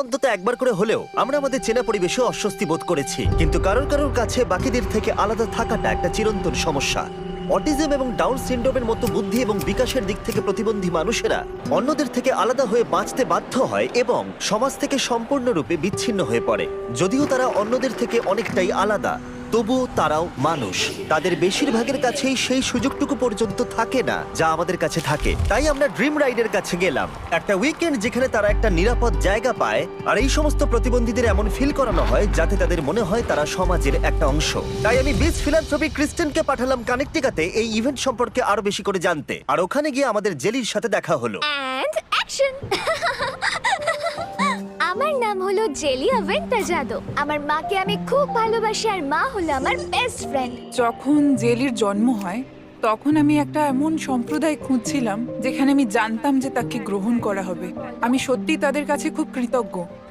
অন্তত একবার করে হলেও আমরা আমাদের চেনা পরিবেশে অস্বস্তি বোধ করেছি, কিন্তু কারোর কারোর কাছে বাকিদের থেকে আলাদা থাকাটা একটা চিরন্তন সমস্যা। অটিজম এবং ডাউন সিনড্রোমের মতো বুদ্ধি এবং বিকাশের দিক থেকে প্রতিবন্ধী মানুষেরা অন্যদের থেকে আলাদা হয়ে বাঁচতে বাধ্য হয় এবং সমাজ থেকে সম্পূর্ণরূপে বিচ্ছিন্ন হয়ে পড়ে। যদিও তারা অন্যদের থেকে অনেকটাই আলাদা, তবুও তারাও মানুষ। তাদের বেশিরভাগের কাছেই সেই সুযোগটুকু পর্যন্ত থাকে না যা আমাদের কাছে থাকে। তাই আমরা ড্রিম রাইডের কাছে গেলাম, একটা উইকেন্ড যেখানে তারা একটা নিরাপদ জায়গা পায় আর এই সমস্ত প্রতিবন্ধীদের এমন ফিল করানো হয় যাতে তাদের মনে হয় তারা সমাজের একটা অংশ। তাই আমি বিচ ফিলান্থ্রপি ক্রিস্টেনকে পাঠালাম কানেকটিকাতে এই ইভেন্ট সম্পর্কে আরো বেশি করে জানতে। আর ওখানে গিয়ে আমাদের জেলির সাথে দেখা হলো। And action. আমার নাম হলো জেলি অ্যাভেন্টাজাদো। আমার মাকে আমি খুব ভালোবাসি আর মা হলো আমার বেস্ট ফ্রেন্ড। যখন জেলির জন্ম হয় তখন আমি একটা এমন সম্প্রদায় খুঁজছিলাম যেখানে আমি জানতাম যে তাকে গ্রহণ করা হবে। আমি সত্যি তাদের কাছে খুব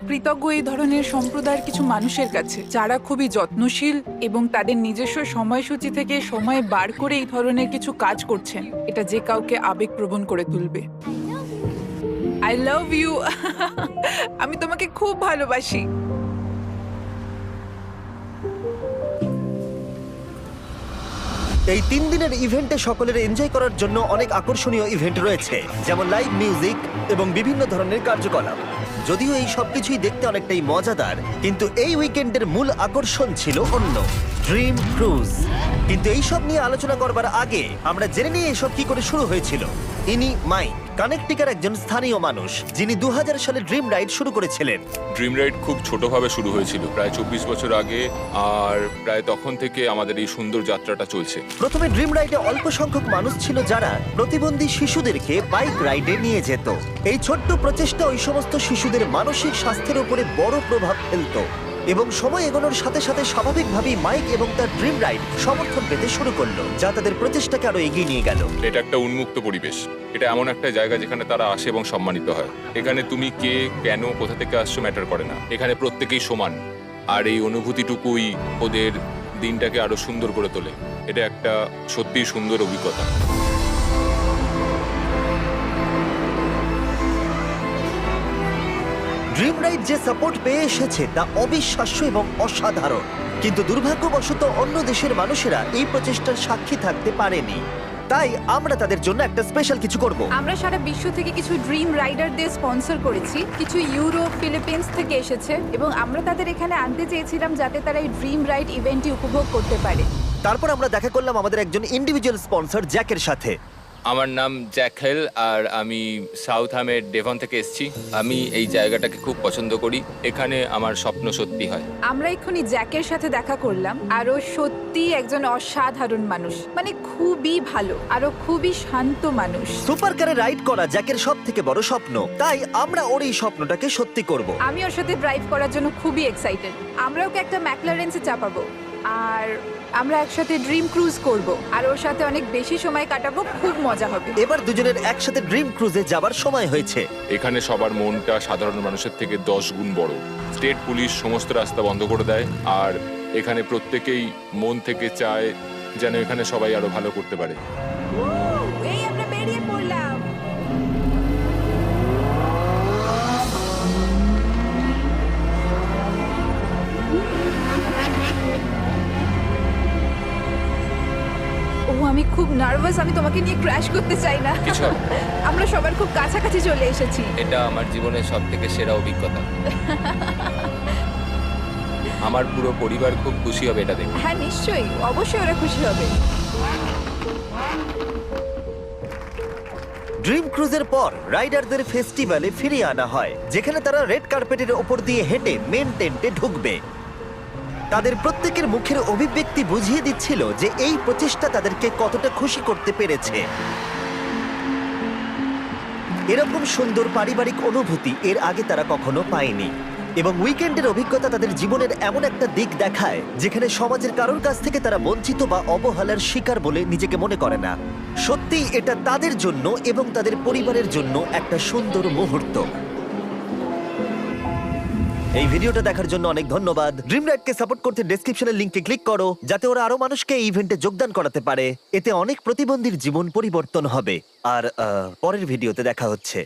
কৃতজ্ঞ এই ধরনের সম্প্রদায়ের কিছু মানুষের কাছে যারা খুবই যত্নশীল এবং তাদের নিজস্ব সময়সূচি থেকে সময় বার করে এই ধরনের কিছু কাজ করছেন। এটা যে কাউকে আবেগপ্রবণ করে তুলবে। I love you. আমি তোমাকে খুব ভালোবাসি। এই 3 দিনের ইভেন্টে সকলের এনজয় করার জন্য অনেক আকর্ষণীয় ইভেন্ট রয়েছে, যেমন লাইভ মিউজিক এবং বিভিন্ন ধরনের কার্যকলাপ। যদিও এই সবকিছুই দেখতে অনেকটাই মজাদার, কিন্তু এই উইকেন্ডের মূল আকর্ষণ ছিল অন্য, ড্রিম ক্রুজ। কিন্তু এইসব নিয়ে আলোচনা করবার আগে আমরা জেনে নিই এসব কি করে শুরু হয়েছিল। ইনি মাইক, কানেকটিকার একজন স্থানীয় মানুষ, যিনি 2000 সালে ড্রিম রাইড শুরু করেছিলেন। ড্রিম রাইড খুব ছোটভাবে শুরু হয়েছিল প্রায় 24 বছর আগে, আর প্রায় তখন থেকে আমাদের এই সুন্দর যাত্রাটা চলছে। প্রথমে ড্রিম রাইডে অল্প সংখ্যক মানুষ ছিল যারা প্রতিবন্ধী শিশুদেরকে বাইক রাইডে নিয়ে যেত। এই ছোট্ট প্রচেষ্টা ওই সমস্ত শিশুদের মানসিক স্বাস্থ্যের উপরে বড় প্রভাব ফেলতো এবং সময় এগোনোর সাথে সাথে স্বাভাবিকভাবেই মাইক এবং তার ড্রিম রাইড সমর্থন পেতে শুরু করলো, যা তাদের প্রচেষ্টাকে আরো এগিয়ে নিয়ে গেল। এটা একটা উন্মুক্ত পরিবেশ। এটা এমন একটা জায়গা যেখানে তারা আসে এবং সম্মানিত হয়। এখানে তুমি কে, কেন, কোথা থেকে আসছো ম্যাটার করে না। এখানে প্রত্যেকেই সমান, আর এই অনুভূতিটুকুই ওদের দিনটাকে আরো সুন্দর করে তোলে। এটা একটা সত্যিই সুন্দর অভিজ্ঞতা। ড্রিম রাইড যে সাপোর্ট পেয়ে এসেছে তা অবিশ্বাস্য এবং অসাধারণ, কিন্তু দুর্ভাগ্যবশত অন্য দেশের মানুষেরা এই প্রচেষ্টার সাক্ষী থাকতে পারেনি। তাই আমরা তাদের জন্য একটা স্পেশাল কিছু করব। আমরা সারা বিশ্ব থেকে কিছু ড্রিম রাইডারদের স্পন্সর করেছি। কিছু ইউরোপ, ফিলিপিন্স থেকে এসেছে এবং আমরা তাদের এখানে আনতে চেয়েছিলাম যাতে তারা এই ড্রিম রাইড ইভেন্টটি উপভোগ করতে পারে। তারপর আমরা দেখা করলাম আমাদের একজন ইন্ডিভিজুয়াল স্পন্সর জ্যাকের সাথে। আমার নাম জ্যাক হেল আর আমি সাউথ হামের ডেভন থেকে এসেছি। আমি এই জায়গাটাকে খুব পছন্দ করি। এখানে আমার স্বপ্ন সত্যি হয়। আমরা এক্ষুনি জ্যাকের সাথে দেখা করলাম, আরও সত্যি একজন অসাধারণ মানুষ, মানে খুবই ভালো, আরও খুবই শান্ত মানুষ। সুপার কারে রাইড করা জ্যাকের সব থেকে বড় স্বপ্ন, তাই আমরা ওর এই স্বপ্নটাকে সত্যি করব। আমি ওর সাথে ড্রাইভ করার জন্য খুবই এক্সাইটেড। আমরা ওকে একটা ম্যাকলারেন্সে চাপাবো আর আমরা একসাথে ড্রিম ক্রুজ করব আর ওর সাথে অনেক বেশি সময় কাটাবো। খুব মজা হবে। এবার দুজনের একসাথে ড্রিম ক্রুজে যাবার সময় হয়েছে। এখানে সবার মনটা সাধারণ মানুষের থেকে 10 গুণ বড়। স্টেট পুলিশ সমস্ত রাস্তা বন্ধ করে দেয়, আর এখানে প্রত্যেকেই মন থেকে চায় যেন এখানে সবাই আরো ভালো করতে পারে। এই আমরা বেরিয়ে পড়লাম। আমি খুব নার্ভাস। আমি তোমাকে নিয়ে ক্র্যাশ করতে চাই না। কিছু হবে না। আমরা সবার খুব কাছাকাছি চলে এসেছি। এটা আমার জীবনের সবথেকে সেরা অভিজ্ঞতা। আমার পুরো পরিবার খুব খুশি হবে এটা দেখে। হ্যাঁ নিশ্চয়ই, অবশ্যই ওরা খুশি হবে। ড্রিম ক্রুজের পর রাইডারদের ফেস্টিভ্যালে ফিরিয়ে আনা হয়, যেখানে তারা রেড কার্পেটের ওপর দিয়ে হেঁটে মেন টেন্টে ঢুকবে। তাদের প্রত্যেকের মুখের অভিব্যক্তি বুঝিয়ে দিচ্ছিল যে এই প্রচেষ্টা তাদেরকে কতটা খুশি করতে পেরেছে। এরকম সুন্দর পারিবারিক অনুভূতি এর আগে তারা কখনো পায়নি, এবং উইকেন্ডের অভিজ্ঞতা তাদের জীবনের এমন একটা দিক দেখায় যেখানে সমাজের কারোর কাছ থেকে তারা বঞ্চিত বা অবহেলার শিকার বলে নিজেকে মনে করে না। সত্যি এটা তাদের জন্য এবং তাদের পরিবারের জন্য একটা সুন্দর মুহূর্ত। এই ভিডিওটা দেখার জন্য অনেক ধন্যবাদ। ড্রিম রাইডকে সাপোর্ট করতে ডেসক্রিপশনের লিংকে ক্লিক করো, যাতে ওরা আরো মানুষকে এই ইভেন্টে যোগদান করাতে পারে। এতে অনেক প্রতিবন্ধীর জীবন পরিবর্তন হবে। আর পরের ভিডিওতে দেখা হচ্ছে।